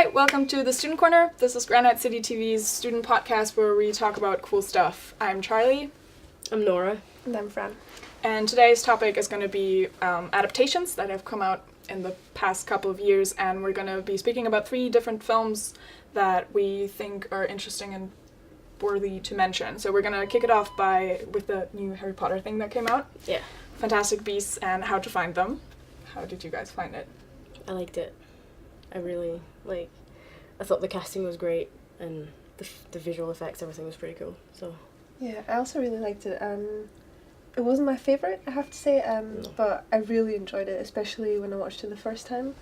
Hi, welcome to the Student Corner. This is Granite City TV's student podcast where we talk about cool stuff. I'm Charlie. I'm Nora. And I'm Fran. And today's topic is going to be adaptations that have come out in the past couple of years, and we're going to be speaking about 3 different films that we think are interesting and worthy to mention. So we're going to kick it off with the new Harry Potter thing that came out. Yeah. Fantastic Beasts and How to Find Them. How did you guys find it? I liked it. I really, I thought the casting was great, and the visual effects, everything was pretty cool, so. Yeah, I also really liked it. It wasn't my favourite, I have to say, No. but I really enjoyed it, especially when I watched it the first time.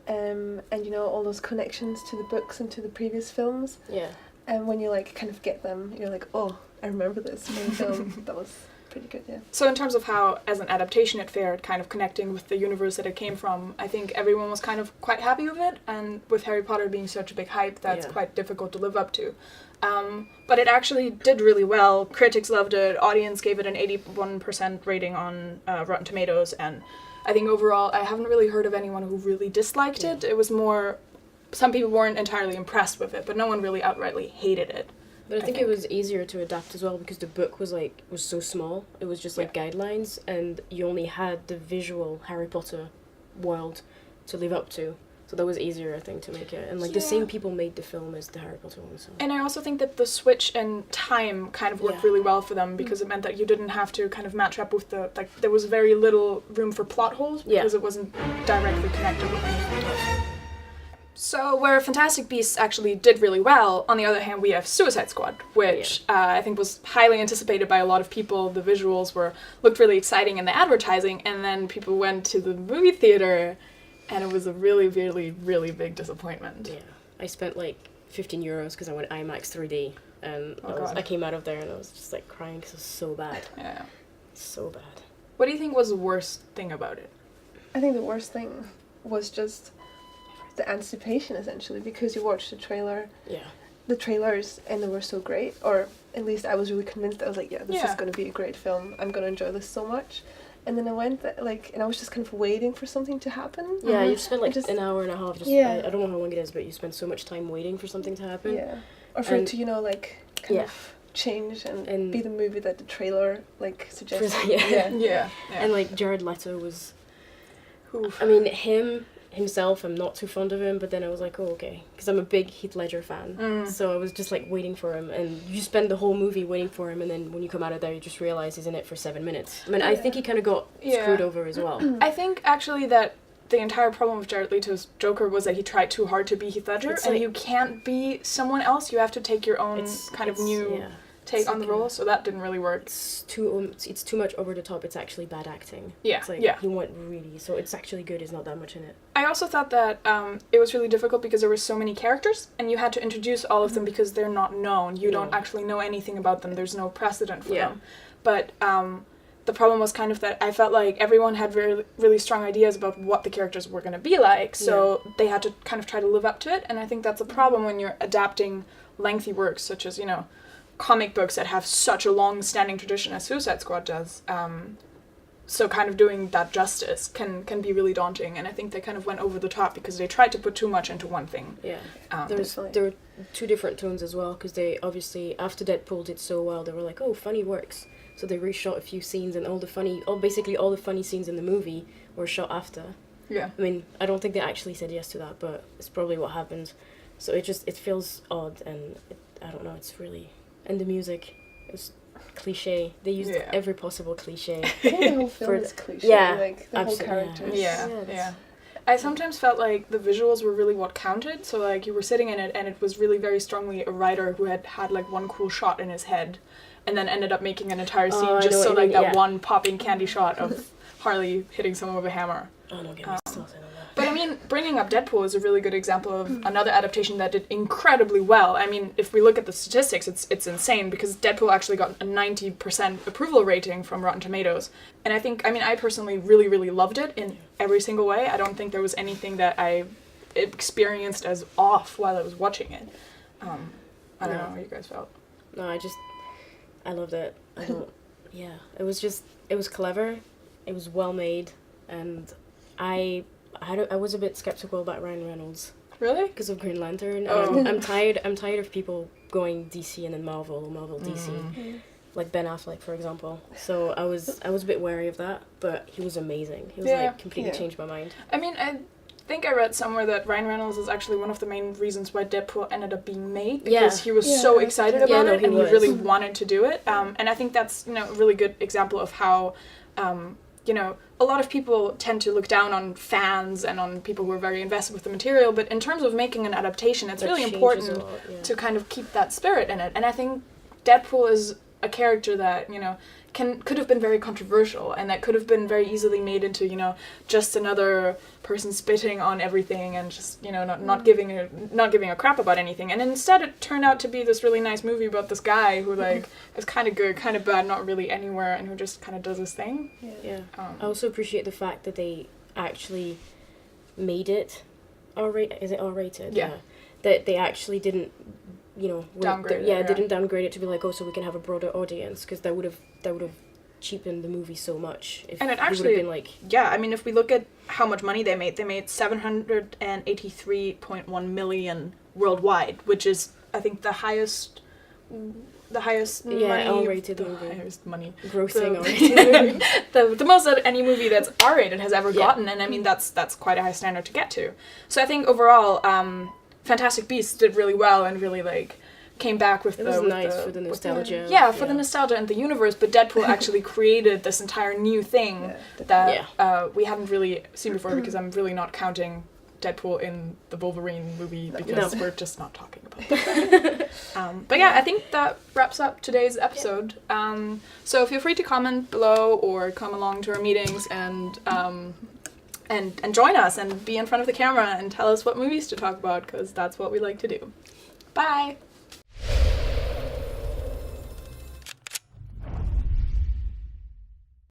And you know, all those connections to the books and to the previous films. Yeah. And when you kind of get them, you're like, oh, I remember this from the film. That was pretty good, yeah. So in terms of how, as an adaptation, it fared, kind of connecting with the universe that it came from, I think everyone was kind of quite happy with it, and with Harry Potter being such a big hype, that's quite difficult to live up to. But it actually did really well. Critics loved it, audience gave it an 81% rating on Rotten Tomatoes, and I think overall, I haven't really heard of anyone who really disliked it. It was more, some people weren't entirely impressed with it, but no one really outrightly hated it. But I think it was easier to adapt as well because the book was so small. It was just guidelines, and you only had the visual Harry Potter world to live up to. So that was easier, I think, to make it. And the same people made the film as the Harry Potter one. So. And I also think that the switch in time kind of worked really well for them, because it meant that you didn't have to kind of match up with there was very little room for plot holes because it wasn't directly connected with anything else. So where Fantastic Beasts actually did really well, on the other hand, we have Suicide Squad, which I think was highly anticipated by a lot of people. The visuals looked really exciting in the advertising, and then people went to the movie theater, and it was a really, really, really big disappointment. Yeah, I spent €15 because I went IMAX 3D, and I came out of there and I was just crying because it was so bad. Yeah. So bad. What do you think was the worst thing about it? I think the worst thing was just the anticipation, essentially, because you watched the trailer. Yeah. The trailers, and they were so great, or at least I was really convinced. I was like, this is going to be a great film. I'm going to enjoy this so much. And then I went, and I was just kind of waiting for something to happen. Yeah, you spent an hour and a half. I don't know how long it is, but you spend so much time waiting for something to happen. Yeah. Or for it to, kind of change and be the movie that the trailer, suggests. Yeah. And, Jared Leto was... Oof. I mean, himself, I'm not too fond of him, but then I was like, oh, okay. Because I'm a big Heath Ledger fan. So I was just, waiting for him. And you spend the whole movie waiting for him, and then when you come out of there, you just realize he's in it for 7 minutes. I mean, I think he kind of got screwed over as well. I think, actually, that the entire problem with Jared Leto's Joker was that he tried too hard to be Heath Ledger, and you can't be someone else. You have to take your own new take on the role, so that didn't really work. It's too much over the top. It's actually bad acting. Yeah, he went really, so it's actually good. There's not that much in it. I also thought that it was really difficult because there were so many characters, and you had to introduce all of them because they're not known. You don't actually know anything about them. There's no precedent for them. But the problem was kind of that I felt like everyone had really strong ideas about what the characters were going to be like, so they had to kind of try to live up to it, and I think that's a problem when you're adapting lengthy works, such as, comic books that have such a long-standing tradition as Suicide Squad does. So kind of doing that justice can be really daunting, and I think they kind of went over the top because they tried to put too much into one thing. Yeah, there were 2 different tones as well, because they obviously, after Deadpool did so well, they were like, oh, funny works. So they reshot a few scenes, and basically all the funny scenes in the movie were shot after. Yeah. I mean, I don't think they actually said yes to that, but it's probably what happened. So it feels odd, and I don't know, it's really... And the music, it's cliche. They used every possible cliche. I think the whole film is cliche. Yeah, the whole characters. Yeah. I sometimes felt like the visuals were really what counted. So you were sitting in it, and it was really very strongly a writer who had one cool shot in his head, and then ended up making an entire scene just so that one popping candy shot of Harley hitting someone with a hammer. Oh no, get me started on that. But I mean, bringing up Deadpool is a really good example of another adaptation that did incredibly well. I mean, if we look at the statistics, it's insane, because Deadpool actually got a 90% approval rating from Rotten Tomatoes. And I personally really, really loved it in every single way. I don't think there was anything that I experienced as off while I was watching it. I don't know how you guys felt. No, I loved it. It was clever, it was well made, and I was a bit skeptical about Ryan Reynolds. Really? Because of Green Lantern. Oh. And I'm tired of people going DC and then Marvel DC. Like Ben Affleck, for example. So I was a bit wary of that, but he was amazing. He was like completely changed my mind. I mean, I think I read somewhere that Ryan Reynolds is actually one of the main reasons why Deadpool ended up being made, because he was so excited about it and he really wanted to do it. And I think that's, you know, a really good example of how, you know, a lot of people tend to look down on fans and on people who are very invested with the material, but in terms of making an adaptation, it's really important to kind of keep that spirit in it. And I think Deadpool is a character that, you know, could have been very controversial, and that could have been very easily made into, you know, just another person spitting on everything and just, you know, not giving a crap about anything. And instead it turned out to be this really nice movie about this guy who like is kind of good, kind of bad, not really anywhere, and who just kind of does his thing. I also appreciate the fact that they actually made it R-rated. Is it R-rated? Yeah. That they actually didn't, you know, didn't downgrade it to be like, oh, so we can have a broader audience, because that would have cheapened the movie so much. And it actually been like, I mean, if we look at how much money they made $783.1 million worldwide, which is, I think, the highest R-rated movie. Highest money grossing R-rated the most that any movie that's R-rated has ever gotten, and I mean that's quite a high standard to get to. So I think overall, Fantastic Beasts did really well and really like came back with it the... was nice for the nostalgia. The nostalgia and the universe, but Deadpool actually created this entire new thing that we hadn't really seen before, because I'm really not counting Deadpool in the Wolverine movie, because we're just not talking about that. But yeah, I think that wraps up today's episode. So feel free to comment below or come along to our meetings and join us and be in front of the camera and tell us what movies to talk about, because that's what we like to do. Bye!